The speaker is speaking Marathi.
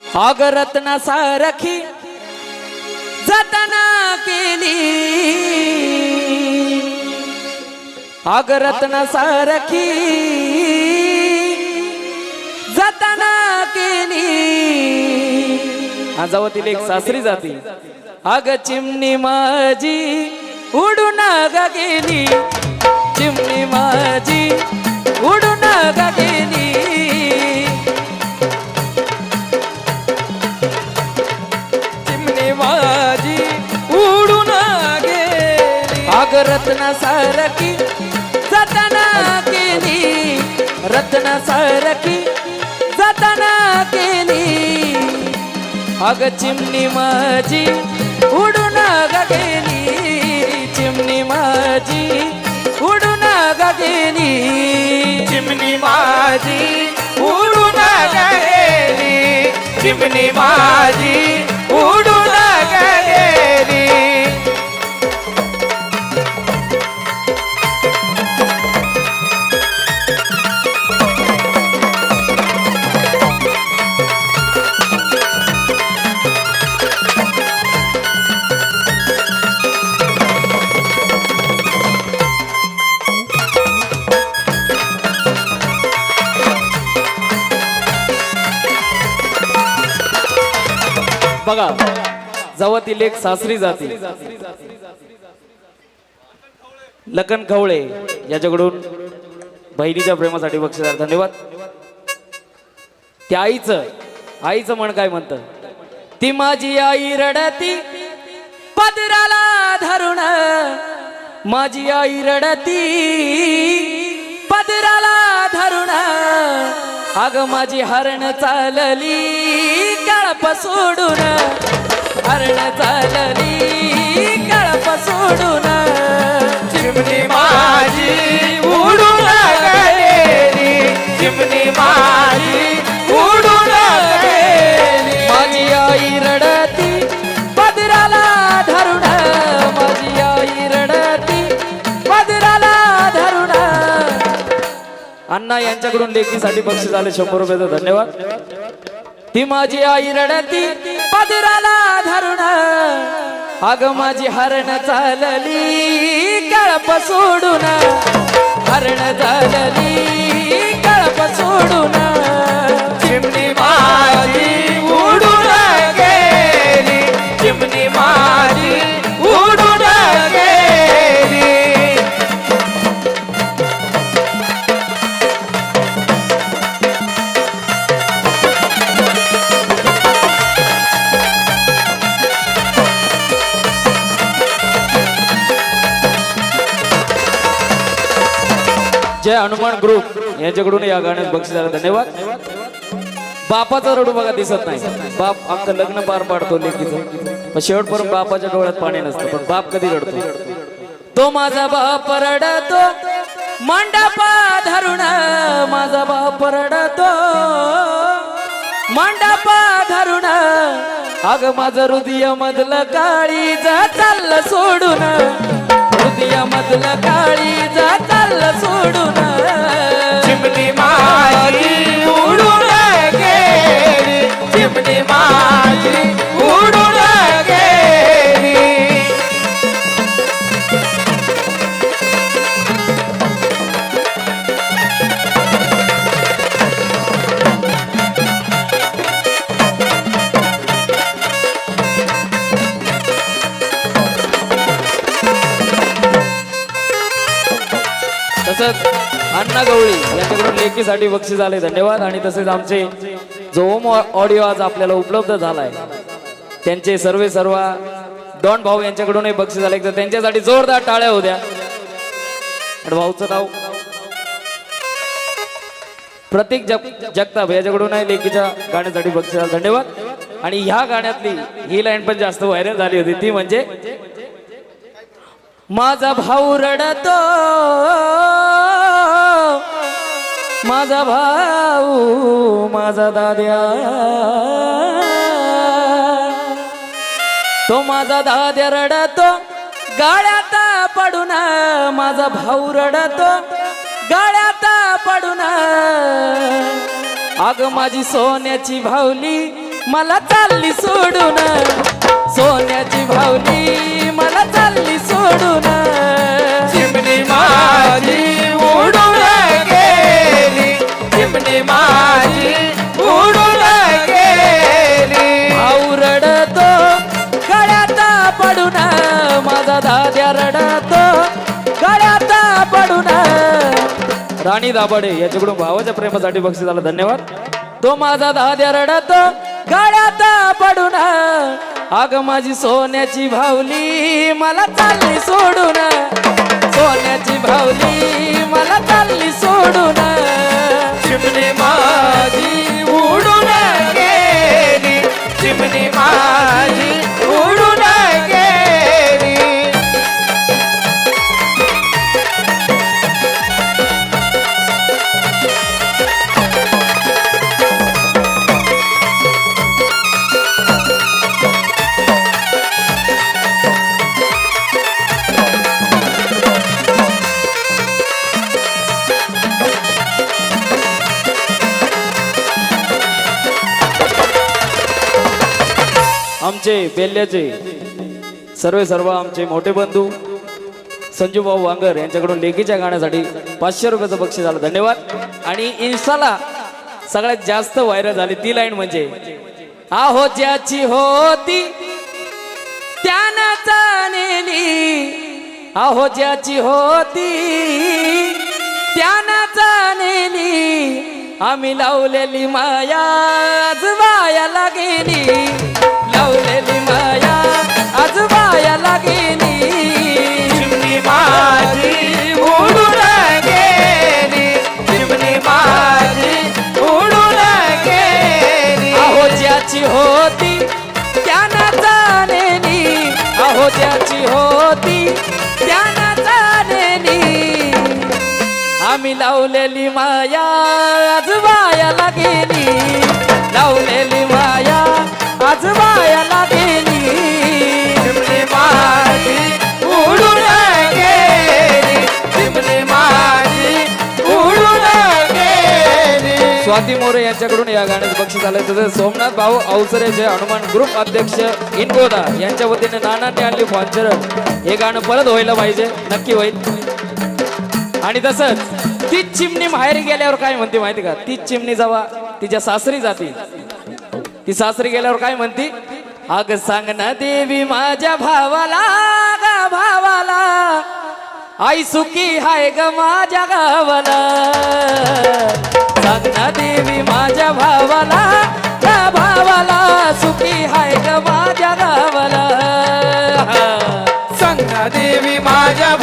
अग रत्ना सारखी जतना केली, अग रत्ना सारखी जतना केली। आजावतील एक सासरी जाती, अग चिमणी माझी उडून ग गेली, चिमणी माझी उडून ग गेली। चिमणी माझी उडून गेली, अग रत्ना सारखी जतना केली, रत्ना सारखी जतना केली। अग चिमणी माझी उडून ग गेली, चिमणी माझी उडून ग गेली, चिमणी माझी उडून गेली, चिमणी माझी उडून गेली। बघा जेव्हा ती लेक सासरी जाते, लखन खवळे याच्याकडून बहिणीच्या प्रेमासाठी बक्षीस। धन्यवाद। त्या आईचं म्हण काय म्हणतं, ती माझी आई रडती पदराला धरून, माझी आई रडती पदराला धरून। अग माझी हरण चालली कळप सोडून, हरण चालली कळप सोडून। चिमणी माझी उडून गेली, चिमणी माझी उडून गेली। माझी आई रडती पदराला धरून, माझी आई रडती पदराला धरून। अण्णा यांच्याकडून लेखीसाठी बक्षीस आले 100 रुपयाचं। धन्यवाद। ती माझी आई रडती पदराला धरून, अग माझी हरण चालली कळप सोडून, हरण चालली कळप सोडून। चिमणी माझी उडून गेली, चिमणी माझी उडून गेली। जय हनुमान ग्रुप यांच्याकडून या गाण्यात बक्षीस आलं। धन्यवाद। बापाचा रडू बघा दिसत नाही, बाप अख्खं लग्न पार पाडतो लेकीचं, पण शेवटपर्यंत बापाच्या डोळ्यात पाणी नसतं, पण बाप कधी रडतो? तो माझा बाप रडतो मंडपा धरून, माझा बाप रडतो मंडपा धरून। अग माझं हृदय मधलं काळीज चाललं सोडून, हृदय मधलं काळीज चाललं सोडून। चिमणी माझी उडून गेली, चिमणी माझी उडून गेली। तसंच अण्णा गवळी यांच्याकडून लेखीसाठी बक्षीस आले। धन्यवाद। आणि तसेच आमचे जो ओम ऑडिओ आज आपल्याला उपलब्ध झालाय, त्यांचे सर्व डॉन भाऊ यांच्याकडूनही बक्षीस आले, तर त्यांच्यासाठी जोरदार टाळ्या होऊ द्या। आणि भाऊचं नाव प्रतीक जगताप याच्याकडूनही लेखीच्या गाण्यासाठी बक्षीस आलं। धन्यवाद। आणि ह्या गाण्यातली ही लाईन पण जास्त व्हायरल झाली होती, ती म्हणजे माझा भाऊ रडतो, माझा भाऊ माझा दाद्या, तो माझा दाद्या रडतो गाळ्यात पडून, माझा भाऊ रडतो गाळ्यात पडून। अग माझी सोन्याची भावली मला चालली सोडून सोन्याची भावली मला चालली सोडून चिमणी माझी उडून गेली चिमणी माझी उडून गेली भाऊ रडतो गळ्यात पडून माझा दाद्या रडतो गळ्यात पडून राणी दाभाडे याच्याकडून भावाच्या प्रेमासाठी बक्षीस झाला धन्यवाद तो माझा दाद्या रडतो गळ्यात पडून अग माझी सोन्याची भावली मला चालली सोडून सोन्याची भावली मला चालली सोडून चिमणी माझी उडून गेली चिमणी माझी उडून गेली आमचे बेल्ल्याचे सर्व आमचे मोठे बंधू संजू भाऊ वांगर यांच्याकडून लेकीच्या गाण्यासाठी 500 रुपयाचं बक्षीस झालं धन्यवाद आणि इन्स्टाला सगळ्यात जास्त व्हायरल झाली ती लाईन म्हणजे आहो ज्याची होती त्यानं जाणली आहो ज्याची होती त्यानं जाणली आम्ही लावलेली माया आज वायाला गेली लावलेली माया आज वायाला गेली चिमणी माझी उडून गेली चिमणी माझी उडून गेली अहो ज्याची होती त्यानं जाणली अहो ज्याची होती त्यानं जाणली आम्ही लावलेली माया आज वायाला गेली लावलेली माया आज वायाला गेली चिमणी माझी उडून गेली चिमणी माझी उडून गेली स्वाती मोरे यांच्याकडून या गाण्याचं बक्षीस आलंय तसेच सोमनाथ भाऊ अवसरेचे हनुमान ग्रुप अध्यक्ष इनगोदा यांच्या वतीने नानांनी आणली फॉन्चर हे गाणं परत व्हायला पाहिजे नक्की होईल आणि तसंच तीच चिमणी माहेरी गेल्यावर काय म्हणते माहिती का तीच चिमणी जेव्हा तिच्या सासरी जाते ती सासरी गेल्यावर काय म्हणती अग सांग ना देवी माझ्या भावाला ग भावाला आई सुखी हाय ग माझ्या गावाला सांग ना देवी माझ्या भावाला ग भावाला सुखी हाय ग माझ्या गावाला संगना देवी माझ्या